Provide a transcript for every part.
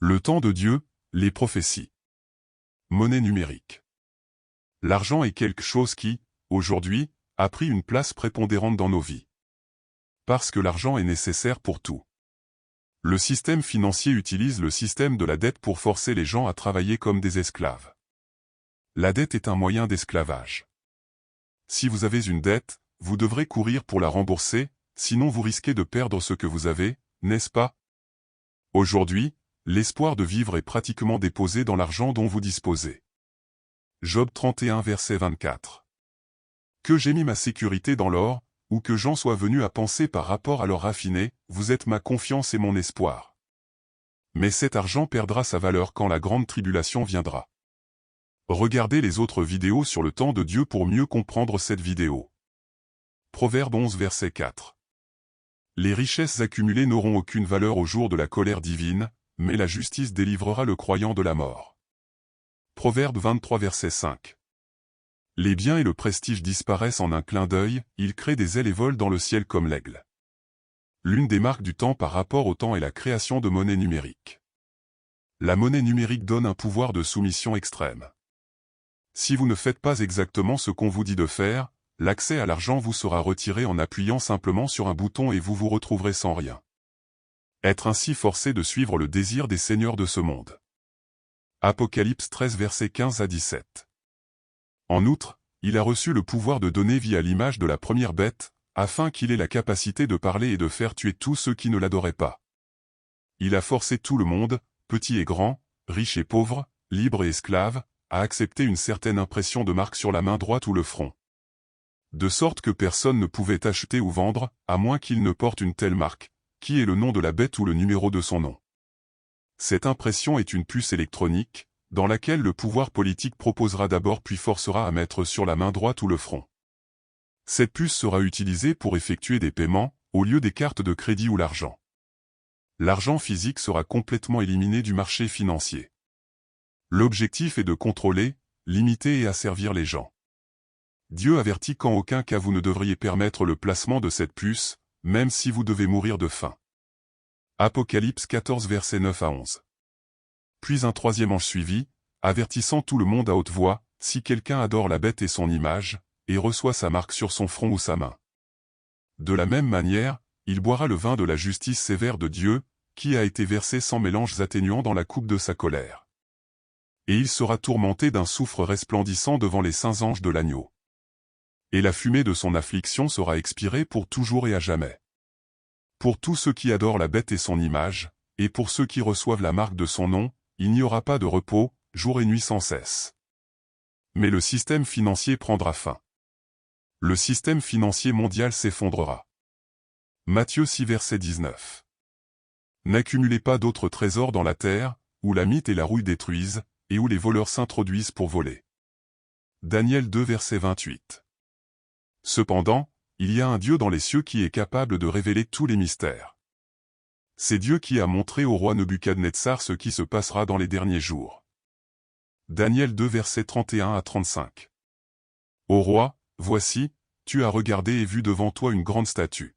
Le temps de Dieu, les prophéties. Monnaie numérique. L'argent est quelque chose qui, aujourd'hui, a pris une place prépondérante dans nos vies. Parce que l'argent est nécessaire pour tout. Le système financier utilise le système de la dette pour forcer les gens à travailler comme des esclaves. La dette est un moyen d'esclavage. Si vous avez une dette, vous devrez courir pour la rembourser, sinon vous risquez de perdre ce que vous avez, n'est-ce pas? Aujourd'hui, l'espoir de vivre est pratiquement déposé dans l'argent dont vous disposez. Job 31 verset 24. Que j'ai mis ma sécurité dans l'or, ou que j'en sois venu à penser par rapport à l'or raffiné, vous êtes ma confiance et mon espoir. Mais cet argent perdra sa valeur quand la grande tribulation viendra. Regardez les autres vidéos sur le temps de Dieu pour mieux comprendre cette vidéo. Proverbe 11 verset 4. Les richesses accumulées n'auront aucune valeur au jour de la colère divine, mais la justice délivrera le croyant de la mort. Proverbe 23 verset 5. Les biens et le prestige disparaissent en un clin d'œil, ils créent des ailes et volent dans le ciel comme l'aigle. L'une des marques du temps par rapport au temps est la création de monnaie numérique. La monnaie numérique donne un pouvoir de soumission extrême. Si vous ne faites pas exactement ce qu'on vous dit de faire, l'accès à l'argent vous sera retiré en appuyant simplement sur un bouton et vous vous retrouverez sans rien. Être ainsi forcé de suivre le désir des seigneurs de ce monde. Apocalypse 13 versets 15 à 17. En outre, il a reçu le pouvoir de donner vie à l'image de la première bête, afin qu'il ait la capacité de parler et de faire tuer tous ceux qui ne l'adoraient pas. Il a forcé tout le monde, petit et grand, riche et pauvre, libre et esclave, à accepter une certaine impression de marque sur la main droite ou le front. De sorte que personne ne pouvait acheter ou vendre, à moins qu'il ne porte une telle marque, qui est le nom de la bête ou le numéro de son nom. Cette impression est une puce électronique, dans laquelle le pouvoir politique proposera d'abord puis forcera à mettre sur la main droite ou le front. Cette puce sera utilisée pour effectuer des paiements, au lieu des cartes de crédit ou l'argent. L'argent physique sera complètement éliminé du marché financier. L'objectif est de contrôler, limiter et asservir les gens. Dieu avertit qu'en aucun cas vous ne devriez permettre le placement de cette puce, même si vous devez mourir de faim. Apocalypse 14 versets 9 à 11. Puis un troisième ange suivit, avertissant tout le monde à haute voix, si quelqu'un adore la bête et son image, et reçoit sa marque sur son front ou sa main. De la même manière, il boira le vin de la justice sévère de Dieu, qui a été versé sans mélanges atténuants dans la coupe de sa colère. Et il sera tourmenté d'un soufre resplendissant devant les saints anges de l'agneau. Et la fumée de son affliction sera expirée pour toujours et à jamais. Pour tous ceux qui adorent la bête et son image, et pour ceux qui reçoivent la marque de son nom, il n'y aura pas de repos, jour et nuit sans cesse. Mais le système financier prendra fin. Le système financier mondial s'effondrera. Matthieu 6 verset 19. N'accumulez pas d'autres trésors dans la terre, où la mite et la rouille détruisent, et où les voleurs s'introduisent pour voler. Daniel 2 verset 28. Cependant, il y a un Dieu dans les cieux qui est capable de révéler tous les mystères. C'est Dieu qui a montré au roi Nebuchadnezzar ce qui se passera dans les derniers jours. Daniel 2 versets 31 à 35. Ô roi, voici, tu as regardé et vu devant toi une grande statue.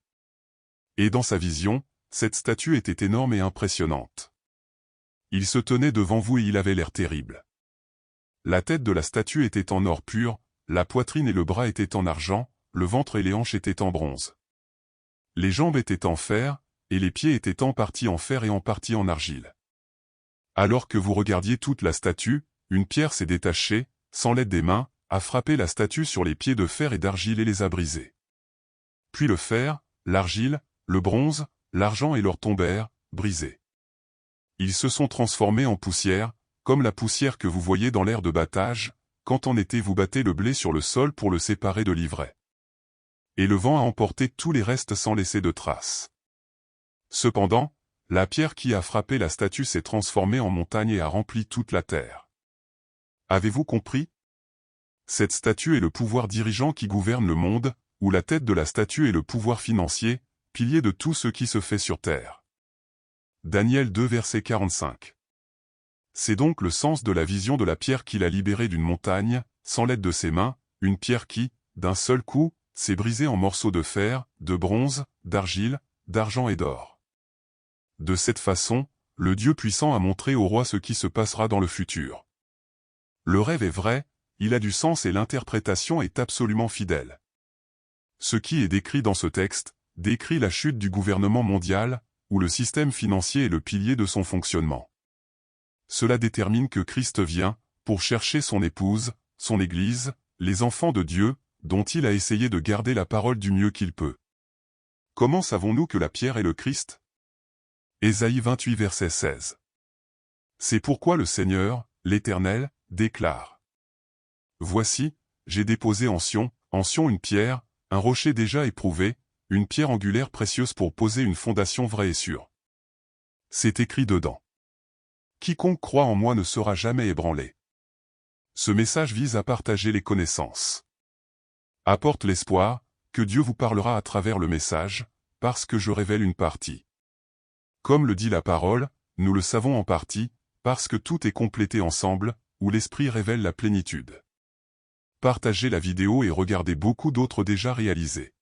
Et dans sa vision, cette statue était énorme et impressionnante. Il se tenait devant vous et il avait l'air terrible. La tête de la statue était en or pur, la poitrine et le bras étaient en argent, le ventre et les hanches étaient en bronze. Les jambes étaient en fer, et les pieds étaient en partie en fer et en partie en argile. Alors que vous regardiez toute la statue, une pierre s'est détachée, sans l'aide des mains, a frappé la statue sur les pieds de fer et d'argile et les a brisés. Puis le fer, l'argile, le bronze, l'argent et l'or tombèrent, brisés. Ils se sont transformés en poussière, comme la poussière que vous voyez dans l'air de battage, quand en été vous battez le blé sur le sol pour le séparer de l'ivraie. Et le vent a emporté tous les restes sans laisser de traces. Cependant, la pierre qui a frappé la statue s'est transformée en montagne et a rempli toute la terre. Avez-vous compris? Cette statue est le pouvoir dirigeant qui gouverne le monde, où la tête de la statue est le pouvoir financier, pilier de tout ce qui se fait sur terre. Daniel 2 verset 45. C'est donc le sens de la vision de la pierre qu'il a libérée d'une montagne, sans l'aide de ses mains, une pierre qui, d'un seul coup, s'est brisée en morceaux de fer, de bronze, d'argile, d'argent et d'or. De cette façon, Le Dieu puissant a montré au roi ce qui se passera dans le futur. Le rêve est vrai, il a du sens et l'interprétation est absolument fidèle. Ce qui est décrit dans ce texte, décrit la chute du gouvernement mondial, où le système financier est le pilier de son fonctionnement. Cela détermine que Christ vient, pour chercher son épouse, son Église, les enfants de Dieu, dont il a essayé de garder la parole du mieux qu'il peut. Comment savons-nous que la pierre est le Christ? Ésaïe 28 verset 16. C'est pourquoi le Seigneur, l'Éternel, déclare. Voici, j'ai déposé en Sion une pierre, un rocher déjà éprouvé, une pierre angulaire précieuse pour poser une fondation vraie et sûre. C'est écrit dedans. Quiconque croit en moi ne sera jamais ébranlé. Ce message vise à partager les connaissances. Apporte l'espoir, que Dieu vous parlera à travers le message, parce que je révèle une partie. Comme le dit la parole, nous le savons en partie, parce que tout est complété ensemble, où l'Esprit révèle la plénitude. Partagez la vidéo et regardez beaucoup d'autres déjà réalisées.